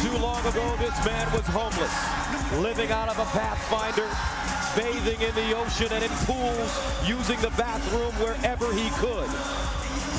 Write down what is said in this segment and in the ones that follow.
too long ago, this man was homeless, living out of a Pathfinder, bathing in the ocean and in pools, using the bathroom wherever he could.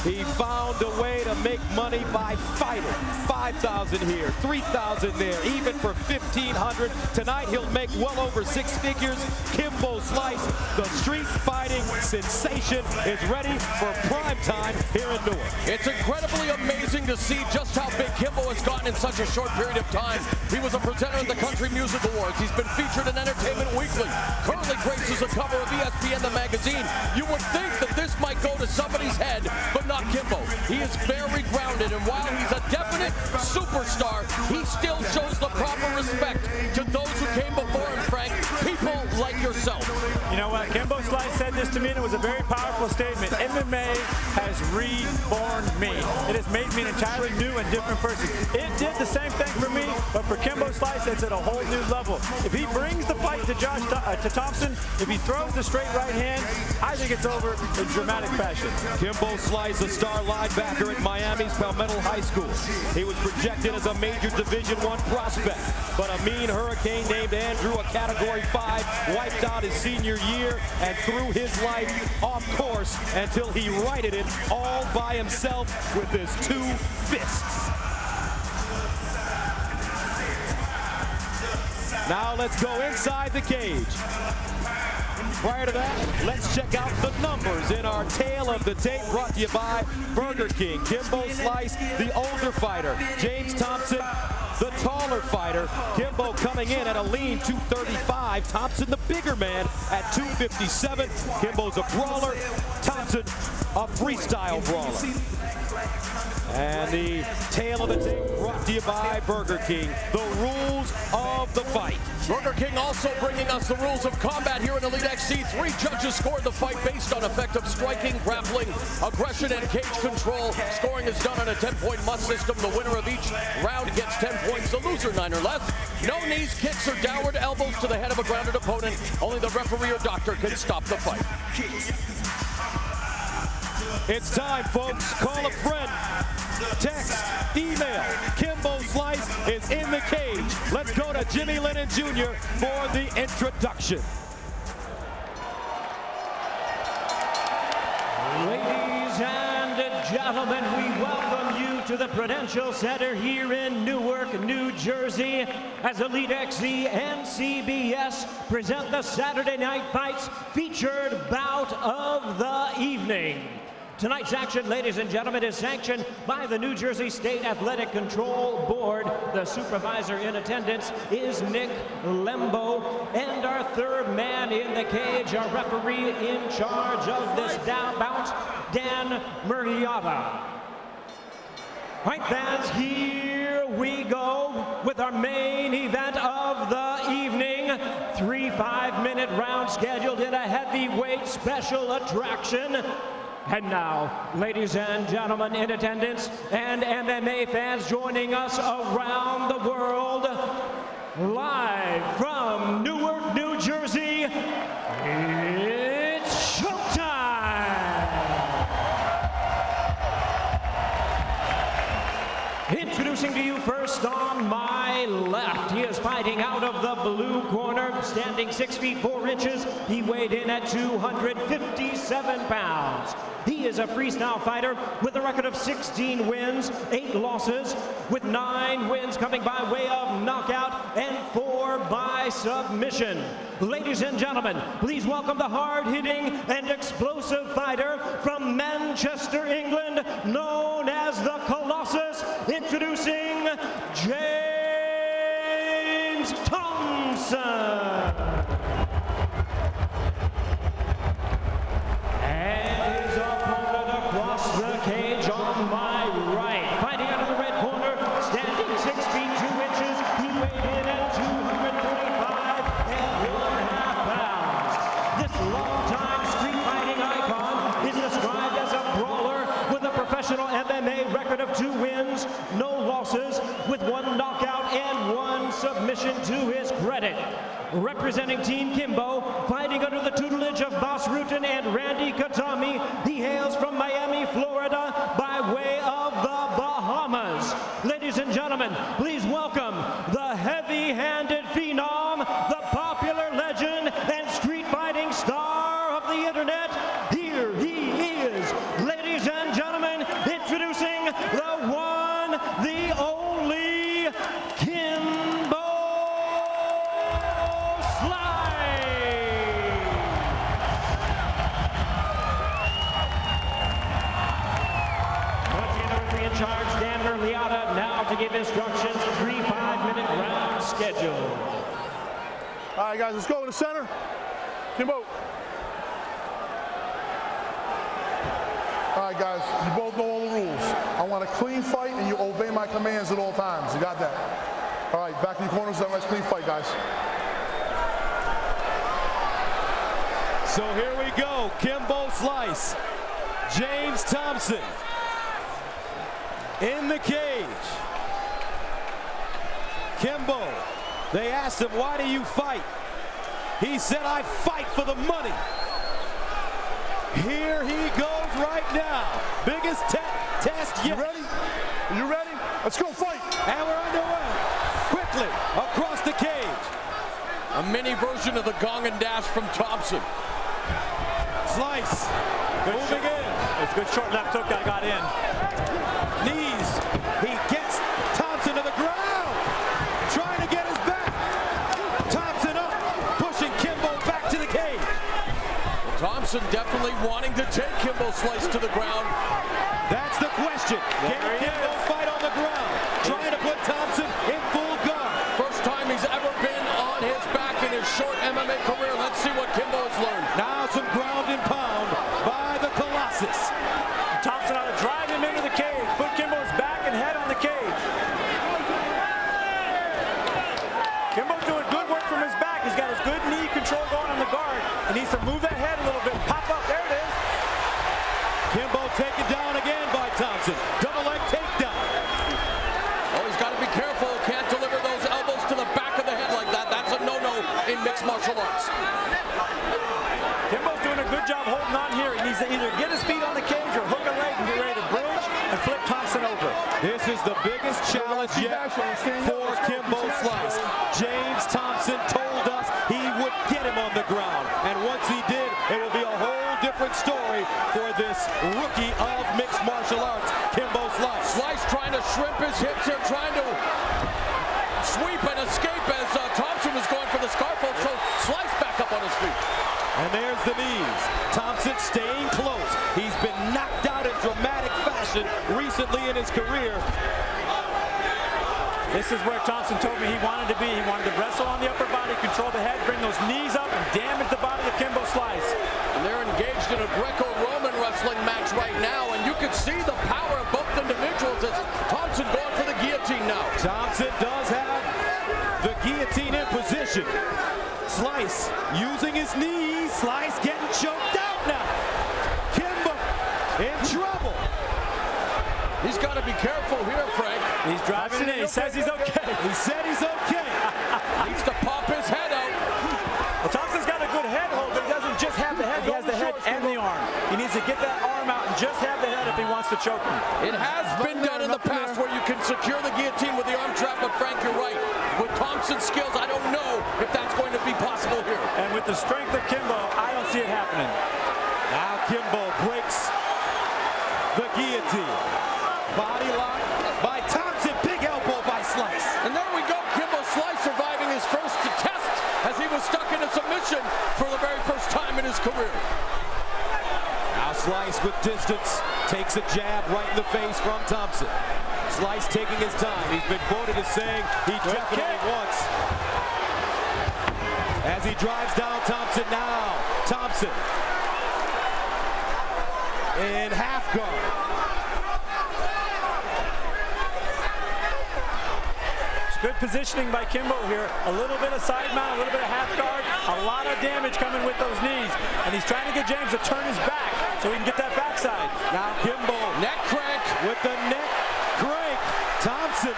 He found a way to make money by fighting. 5,000 here, 3,000 there, even for 1,500. Tonight he'll make well over 6 figures. Kimbo Slice, the street fighting sensation, is ready for prime time here in Newark. It's incredibly amazing to see just how big Kimbo has gotten in such a short period of time. He was a presenter at the Country Music Awards. He's been featured in Entertainment Weekly. Currently graces the cover of ESPN the magazine. You would think that this might go to somebody's head, but not Kimbo. He is very grounded, and while he's a definite superstar, he still shows the proper respect to those who came before him, Frank. People like yourself. You know what? Kimbo Slice said this to me, and it was a very powerful statement. MMA has reborn me. It has made me an entirely new and different person. It did the same thing for me, but for Kimbo Slice, it's at a whole new level. If he brings the fight to Thompson, if he throws the straight right hand, I think it's over in dramatic fashion. Kimbo Slice, a star linebacker at Miami's Palmetto High School. He was projected as a major Division I prospect, but a mean hurricane named Andrew, a Category 5, wiped out his senior year and threw his life off course until he righted it all by himself with his 2 fists. Now let's go inside the cage. Prior to that, let's check out the numbers in our tale of the tape, brought to you by Burger King. Kimbo Slice, the older fighter. James Thompson, the taller fighter. Kimbo coming in at a lean 235. Thompson, the bigger man, at 257. Kimbo's a brawler. Thompson, a freestyle brawler. And the tale of the tape brought to you by Burger King. The rules of the fight. Burger King also bringing us the rules of combat here in EliteXC. 3 judges scored the fight based on effective striking, grappling, aggression, and cage control. Scoring is done on a 10-point must system. The winner of each round gets 10 points. The loser, 9 or less. No knees, kicks, or downward elbows to the head of a grounded opponent. Only the referee or doctor can stop the fight. It's time, folks. Call a friend. Text, email. Kimbo Slice is in the cage. Let's go to Jimmy Lennon Jr. for the introduction. Ladies and gentlemen, we welcome you to the Prudential Center here in Newark, New Jersey, as EliteXC and CBS present the Saturday Night Fights featured bout of the evening. Tonight's action, ladies and gentlemen, is sanctioned by the New Jersey State Athletic Control Board. The supervisor in attendance is Nick Lembo. And our third man in the cage, our referee in charge of this bout, Dan Murriata. Right, fans, here we go with our main event of the evening. 3 5-minute rounds scheduled in a heavyweight special attraction. And now, ladies and gentlemen in attendance and MMA fans joining us around the world, live from Newark, New Jersey, it's showtime! Introducing to you first on my left, he is fighting out of the blue corner, standing 6 feet 4 inches. He weighed in at 257 pounds. He is a freestyle fighter with a record of 16 wins, 8 losses, with 9 wins coming by way of knockout and 4 by submission. Ladies and gentlemen, please welcome the hard-hitting and explosive fighter from Manchester, England, known as the Colossus, introducing James Thompson. MMA record of 2 wins, no losses, with 1 knockout and 1 submission to his credit. Representing Team Kimbo, fighting under the tutelage of Bas Rutten and Randy Katami, he hails from Miami, Florida, by way of the Bahamas. Ladies and gentlemen, gentlemen, please welcome the heavy-handed phenom, the popular legend, and street fighting star of the internet. Here he is, ladies and gentlemen, introducing the one, the only, Kimbo Slice. Once again, the referee in charge, Dan Merliata, now to give instructions, 3 5-minute round schedule. All right, guys, let's go in the center. Kimbo. All right, guys, you both know all the rules. I want a clean fight, and you obey my commands at all times. You got that? All right, back in the corners. That nice clean fight, guys. So here we go. Kimbo Slice, James Thompson in the cage. Kimbo, they asked him, why do you fight? He said, I fight for the money. Here he goes right now. Biggest test yet. You ready? Are you ready? Let's go fight. And we're underway. Quickly across the cage. A mini version of the gong and dash from Thompson. Slice moving in. It's a good short left hook that got in. Knees. He gets Thompson to the ground. Trying to get his back. Thompson up. Pushing Kimbo back to the cage. Thompson definitely wanting to take Kimbo Slice to the ground. That's the question. Can Kimbo fight on the ground? Trying to put Thompson in full guard. First time he's ever been on his back in his short MMA career. Let's see what Kimbo has learned. Now some ground and pound by the Colossus. Thompson ought to drive him into the cage, put Kimbo's back and head on the cage. Kimbo's doing good work from his back. He's got his good knee control going on the guard. He needs to move that head a little bit. Pop up, there it is. Kimbo taken down again by Thompson. Double leg takedown. Oh, he's got to be careful. Can't deliver those elbows to the back of the head like that. That's a no-no in mixed martial arts. Kimbo's doing a good job holding on here. He needs to either get his feet on the cage or hook a leg and get ready to bridge and flip Thompson over. This is the biggest challenge yet for Kimbo Slice. James Thompson told us he would get him on the ground. And once he did, it will be a whole different story for this rookie of mixed martial arts, Kimbo Slice. Slice trying to shrimp his hips here, trying to sweep and escape as Thompson was going for the scarf hold. So Slice back up on his feet. And there's the knees. Thompson staying close. He's been knocked out in dramatic fashion recently in his career. This is where Thompson told me he wanted to be. He wanted to wrestle on the upper body, control the head, bring those knees up, and damage the body of Kimbo Slice. And they're engaged in a Greco-Roman wrestling match right now, and you can see the power of both individuals as Thompson going for the guillotine now. Thompson does have the guillotine in position. Slice using his knees. Slice getting choked out now. Kimbo in trouble. He's got to be careful here, Frank. He's driving it in. He says he's okay. He said he's okay. Needs to pop his head out. Well, Thompson's got a good head hold, but he doesn't just have the head. He has the head and the arm. He needs to get that arm out and just have the head if he wants to choke him. It has been done in the past where you can secure the guillotine with the arm trap, but Frank, you're right. With Thompson's skills, I don't know if that's going to be possible here. And with the strength of Kimbo, I don't see it happening. Now Kimbo breaks the guillotine. Body lock by Thompson. Big elbow by Slice. And there we go. Kimbo Slice surviving his first test as he was stuck in a submission for the very first time in his career. Now Slice with distance takes a jab right in the face from Thompson. Slice taking his time. He's been quoted as saying he definitely wants. As he drives down Thompson now. Thompson in half guard. Good positioning by Kimbo here. A little bit of side mount, a little bit of half guard. A lot of damage coming with those knees. And he's trying to get James to turn his back so he can get that backside. Now Kimbo neck crank with the neck crank. Thompson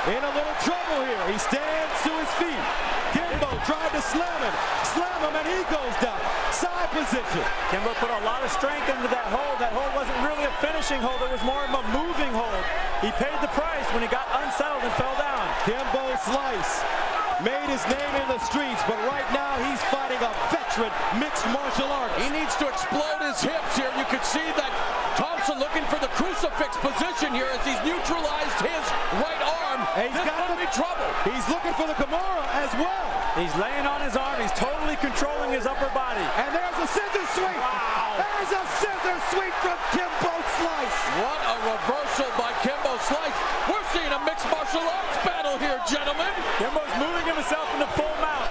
in a little trouble here. He stands to his feet. Kimbo tried to slam him, and he goes down. Side position. Kimbo put a lot of strength into that hold. That hold wasn't really a finishing hold. It was more of a moving hold. He paid the price when he got unsettled and fell down. Kimbo Slice made his name in the streets, but right now he's fighting a veteran mixed martial arts. He needs to explode his hips here. You can see that Thompson looking for the crucifix position here as he's neutralized his right arm. He's this got could be trouble. He's looking for the Kimura as well. He's laying on his arm. He's totally controlling his upper body. And there's a scissor sweep. Wow. There's a scissor sweep from Kimbo Slice. What a reversal by Kimbo Slice. We're seeing a mixed martial arts battle here, gentlemen. Kimbo's moving himself into full mount.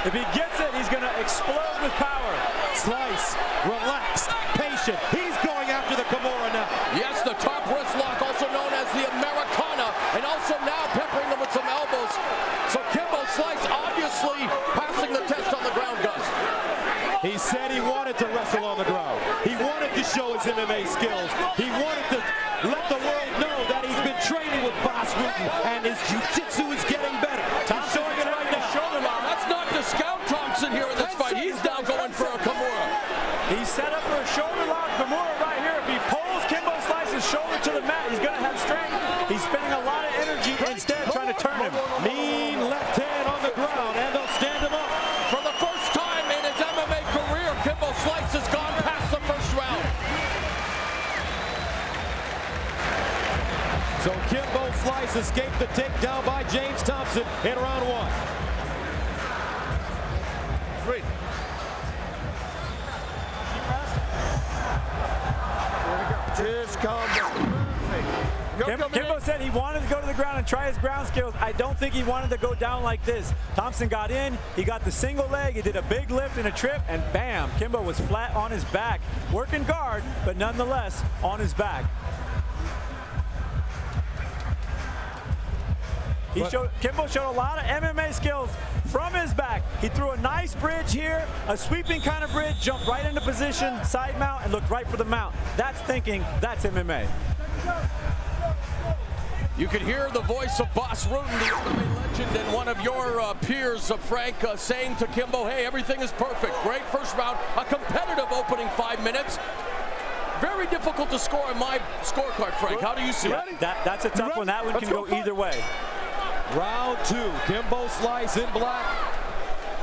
If he gets it, he's going to explode with power. Slice, relaxed, patient. He's going after the Kimura now. Yes, the top wrist lock, also known as the Americana, and also now peppering them with some elbows. So Kimbo Slice obviously passing the test on the ground, Gus. He said he wanted to wrestle on the ground. He wanted to show his MMA skills. He wanted to let the world know that he's been training with Boss Rutan and his jiu-jitsu is getting better. He's showing it right now. Shoulder lock. That's not discount Thompson here in this fight. He's now going for a Kimura. He's set up for a shoulder lock. Kimura right here. If he pulls Kimbo Slice's shoulder to the mat, he's going to have strength. He's spending a lot of energy instead trying to turn him. Mean left hand on the ground, and they'll stand him up. For the first time in his MMA career, Kimbo Slice has gone past the first round. So Kimbo Slice escaped the takedown by James Thompson in round one. Three. Just come Kimbo said he wanted to go to the ground and try his ground skills. I don't think he wanted to go down like this. Thompson got in, he got the single leg, he did a big lift and a trip, and bam, Kimbo was flat on his back. Working guard, but nonetheless on his back. Kimbo showed a lot of MMA skills from his back. He threw a nice bridge here, a sweeping kind of bridge, jumped right into position, side mount, and looked right for the mount. That's thinking, that's MMA. You can hear the voice of Boss Rutan, the MMA legend, and one of your peers, Frank, saying to Kimbo, hey, everything is perfect. Great first round, a competitive opening 5 minutes. Very difficult to score on my scorecard, Frank. How do you see it? That's a tough one. That one can go either way. Round two, Kimbo Slice in black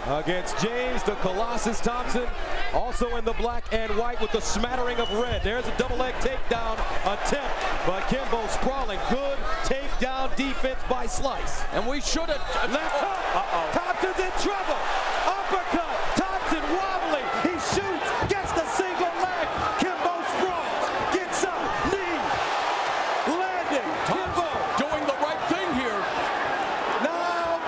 against James the Colossus Thompson, also in the black and white with a smattering of red. There's a double leg takedown attempt, but Kimbo sprawling. Good takedown defense by Slice. And we should have... Left hook. Thompson's in trouble. Uppercut. Thompson wobbling. He shoots. Gets the single leg. Kimbo sprawls. Gets up. Knee. Landing. Kimbo doing the right thing here. Now,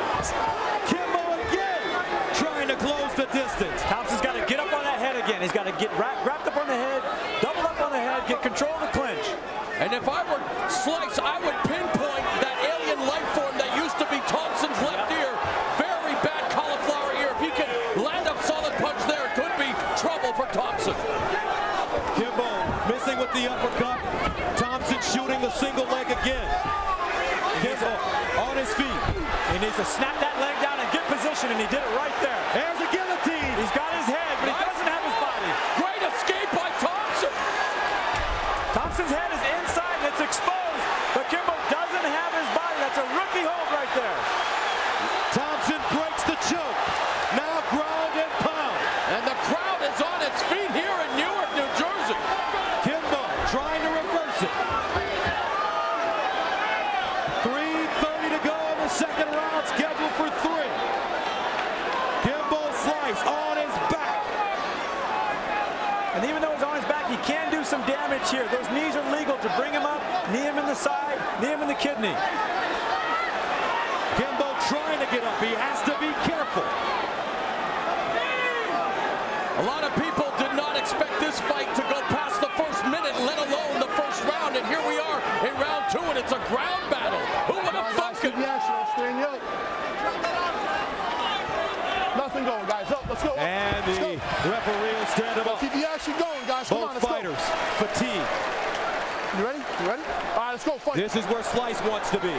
Kimbo again trying to close the distance. Thompson's got to get up on that head again. He's got to get wrapped up on the head, double up on the head, get control of the clinch. And if I were Slice, I would pinpoint that alien life form that used to be Thompson's left ear. Very bad cauliflower ear. If he can land a solid punch there, it could be trouble for Thompson. Kimbo missing with the uppercut. Thompson shooting the single leg again. Kimbo on his feet. He needs to snap that leg down and get position, and he did it right there. There's a guillotine. He's got his head, but he doesn't have his body. Great escape by Thompson. Thompson's head is inside and it's exposed, but Kimbo doesn't have his body. That's a rookie hold right there. Thompson breaks the choke. Now ground and pound. And the crowd is on its feet here in Newark, New Jersey. Kimbo trying to reverse it. 3:30 to go in the second round, scheduled for 3. Kimbo Slice on his back. And even though he's on his back, he can do some damage here. Those knees are legal to bring him up, knee him in the side, knee him in the kidney. Kimbo trying to get up. He has to be careful. A lot of people did not expect this fight to go past the first minute, let alone the first round. And here we are in round 2, and it's a ground battle. Who would have thunk it? Nothing going, guys. Up, let's go. And the referee will stand him up. Keep the action going, guys. Come on, Both let's fighters fatigue. go. You ready? You ready? All right, let's go. Fight. This is where Slice wants to be.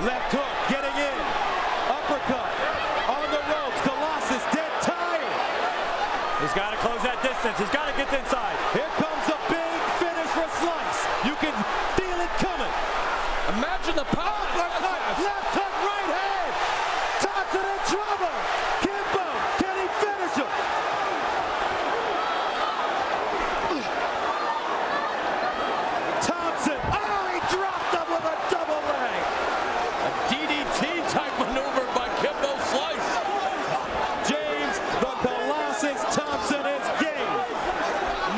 Left hook, getting in. Uppercut, on the ropes. Colossus dead tired. He's got to close that distance. He's got to get inside. Here comes a big finish for Slice. You can feel it coming. Imagine the power. Left hook, right hand. Thompson in trouble. Kimbo, can he finish him? Thompson, he dropped him with a double leg. A DDT type maneuver by Kimbo Slice. James, the Colossus Thompson is game.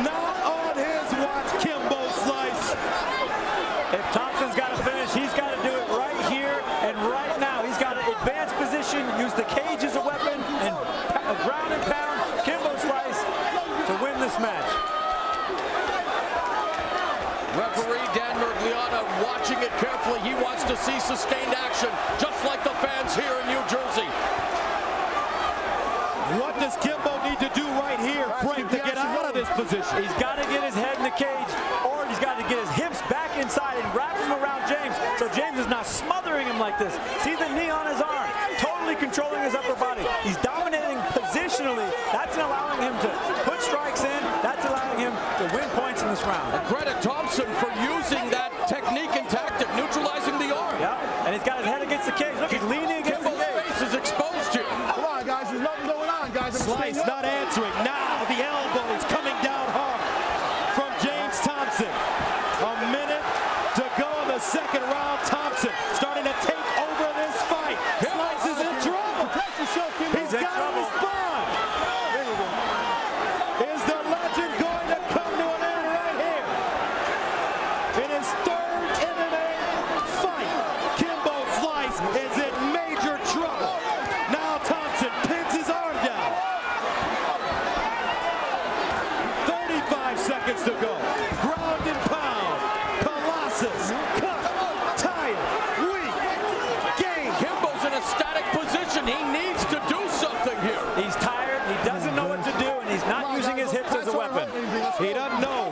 Not on his watch, Kimbo Slice. If Thompson's got to finish, he's got to do it right here and right now. He's got to advance position, use the cage as a weapon, and ground and pound Kimbo Slice to win this match. Referee Dan Mergliata watching it carefully. He wants to see sustained action, just like the fans here in New Jersey. What does Kimbo need to do right here, Frank, to get out of this position? He's got to get his head in the cage, or he's got to get his hips back inside and wrap him around James, so James is not smothering him like this. See the knee on his arm, totally controlling his upper body. He's dominating positionally. That's allowing him to put strikes in. That's allowing him to win points in this round. Credit Thompson for using that technique and tactic, neutralizing the arm. Yeah, and he's got his head against the cage. Look, he's leaning against Kimbo's the cage. face is exposed here. Come on, guys. There's nothing going on, guys. Slice not answering. Now the elbows coming down hard from James Thompson. A minute to go in the second round. Thompson starting to take over this fight. Slice is in trouble. He's got to respond. Is the legend going to come to an end right here? In his third MMA fight, Kimbo Slice is in major trouble. Now Thompson pins his arm down. 35 seconds to go. Ground and pound. Colossus cut, tired, weak, game. Kimbo's in a static position. He needs to do something here. He's tired. He doesn't know what to do, and he's not using his hips as a weapon. He doesn't know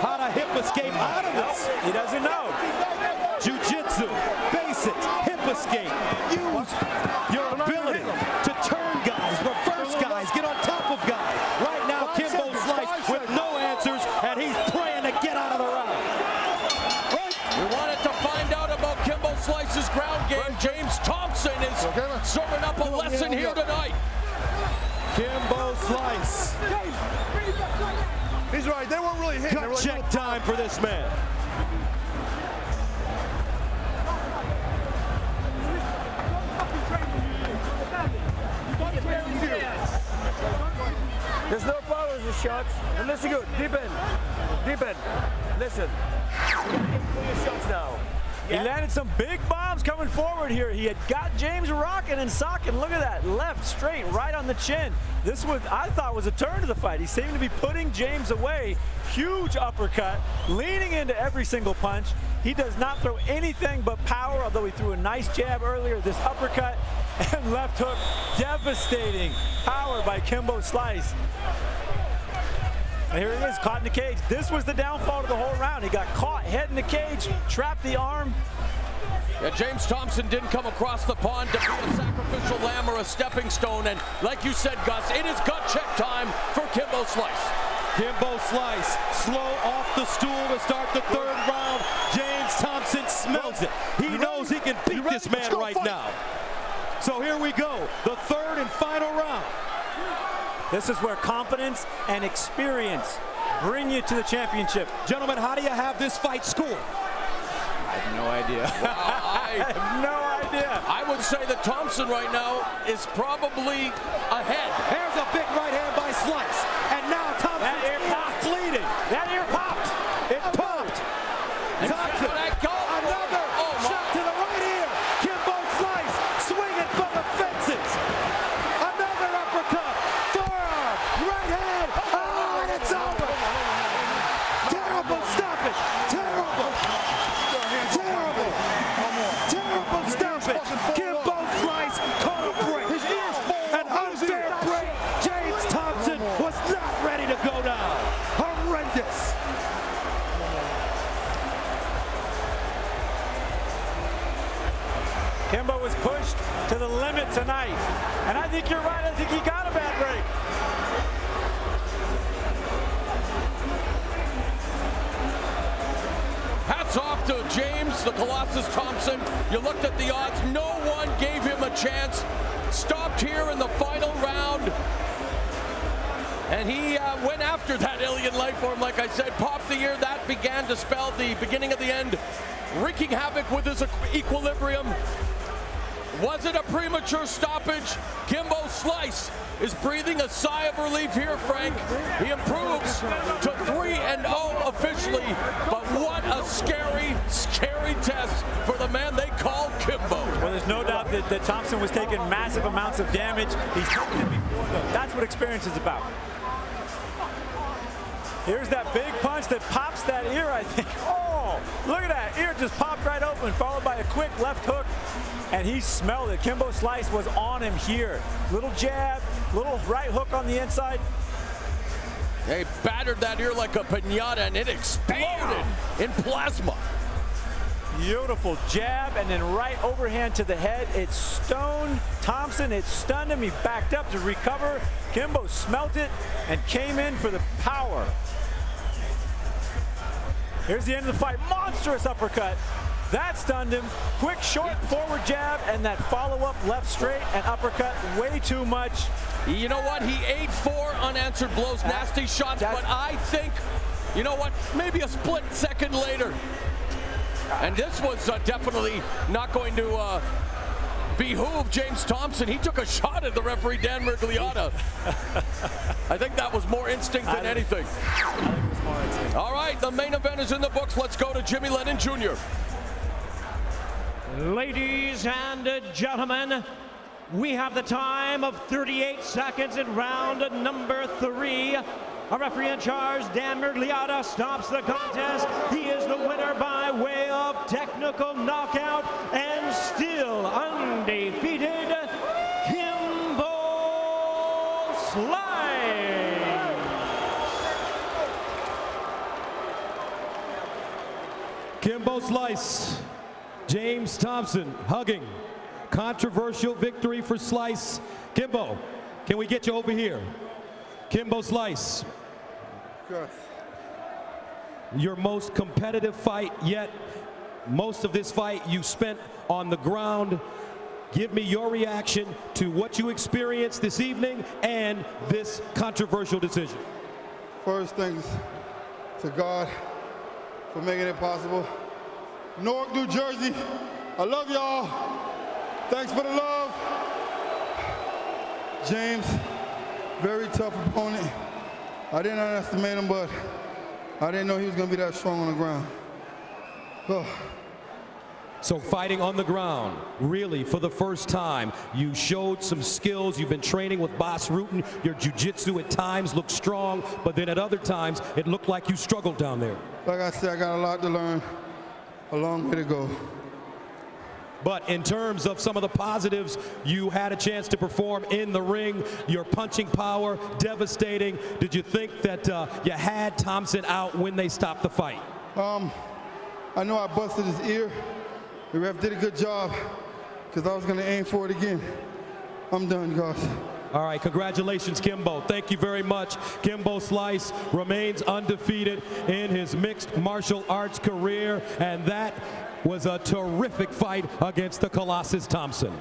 how to hip escape out of this. He doesn't know. Jiu-jitsu, basics, hip escape. Use your ability to turn guys, reverse guys, get on top of guys. Right now, Kimbo Slice with no answers, and he's praying to get out of the round. We wanted to find out about Kimbo Slice's ground game. James Thompson is serving up a lesson here tonight. Kimbo Slice. He's right. They weren't really hitting. Gut check time for this man. There's no power in the shots. And listen good. Deep in. Deep in. Listen. Aim for your shots now. He landed some big bombs coming forward here. He had got James rocking and socking. Look at that. Left, straight, right on the chin. This was, I thought, was a turn to the fight. He seemed to be putting James away. Huge uppercut, leaning into every single punch. He does not throw anything but power, although he threw a nice jab earlier. This uppercut and left hook, devastating power by Kimbo Slice. And here he is, caught in the cage. This was the downfall of the whole round. He got caught, head in the cage, trapped the arm. Yeah, James Thompson didn't come across the pond to be a sacrificial lamb or a stepping stone. And like you said, Gus, it is gut check time for Kimbo Slice. Kimbo Slice, slow off the stool to start the third round. James Thompson smells it. He knows he can beat this man right now. So here we go, the third and final round. This is where confidence and experience bring you to the championship. Gentlemen, how do you have this fight scored? I have no idea. I have no idea. I would say that Thompson right now is probably ahead. Here's a big right hand by Slice. And now Thompson's ear popped, bleeding. That ear popped. It popped. Thompson, another shot to the right ear. Kimbo Slice swinging from the fences. Another uppercut. Forearm, right hand. Oh, and it's over. Terrible stoppage. Terrible. Terrible. Terrible stoppage. Kimbo Slice caught a break. An unfair break. James Thompson was not ready to go down. Horrendous. Kimbo was pushed to the limit tonight. And I think you're right. I think he got a bad break. Hats off to James, the Colossus Thompson. You looked at the odds. No one gave him a chance. Stopped here in the final round. And he went after that alien life form, like I said, popped the ear. That began to spell the beginning of the end, wreaking havoc with his equilibrium. Was it a premature stoppage? Kimbo Slice is breathing a sigh of relief here, Frank. He improves to 3-0 officially, but what a scary, scary test for the man they call Kimbo. Well, there's no doubt that Thompson was taking massive amounts of damage. He's taken it before, though. That's what experience is about. Here's that big punch that pops that ear, I think. Oh, look at that. Ear just popped right open, followed by a quick left hook. And he smelled it. Kimbo Slice was on him here. Little jab, little right hook on the inside. They battered that ear like a piñata, and it exploded in plasma. Beautiful jab, and then right overhand to the head. It stoned Thompson. It stunned him. He backed up to recover. Kimbo smelt it and came in for the power. Here's the end of the fight. Monstrous uppercut. That stunned him. Quick, short, forward jab, and that follow-up left straight and uppercut. Way too much. You know what? He ate 4 unanswered blows, nasty shots, but I think, you know what? Maybe a split second later. And this was definitely not going to behoove James Thompson. He took a shot at the referee, Dan Mergliotta. I think that was more instinct than anything. I think it was more instinct. All right, the main event is in the books. Let's go to Jimmy Lennon Jr. Ladies and gentlemen, we have the time of 38 seconds in round number 3. Our referee in charge, Dan Mergliotta, stops the contest. He is the winner by way of technical knockout and still undefeated, Kimbo Slice. Kimbo Slice, James Thompson hugging. Controversial victory for Slice. Kimbo, can we get you over here? Kimbo Slice. Yes. Your most competitive fight yet. Most of this fight you spent on the ground. Give me your reaction to what you experienced this evening and this controversial decision. First, thanks to God for making it possible. Newark, New Jersey, I love y'all. Thanks for the love. James, very tough opponent. I didn't underestimate him, but I didn't know he was going to be that strong on the ground. Oh. So fighting on the ground, really for the first time, you showed some skills. You've been training with Boss Rutan. Your jiu-jitsu at times looked strong, but then at other times, it looked like you struggled down there. Like I said, I got a lot to learn, a long way to go. But in terms of some of the positives, you had a chance to perform in the ring. Your punching power, devastating. Did you think that you had Thompson out when they stopped the fight? I know I busted his ear. The ref did a good job because I was going to aim for it again. I'm done, guys. All right, congratulations, Kimbo. Thank you very much. Kimbo Slice remains undefeated in his mixed martial arts career, and that was a terrific fight against the Colossus Thompson.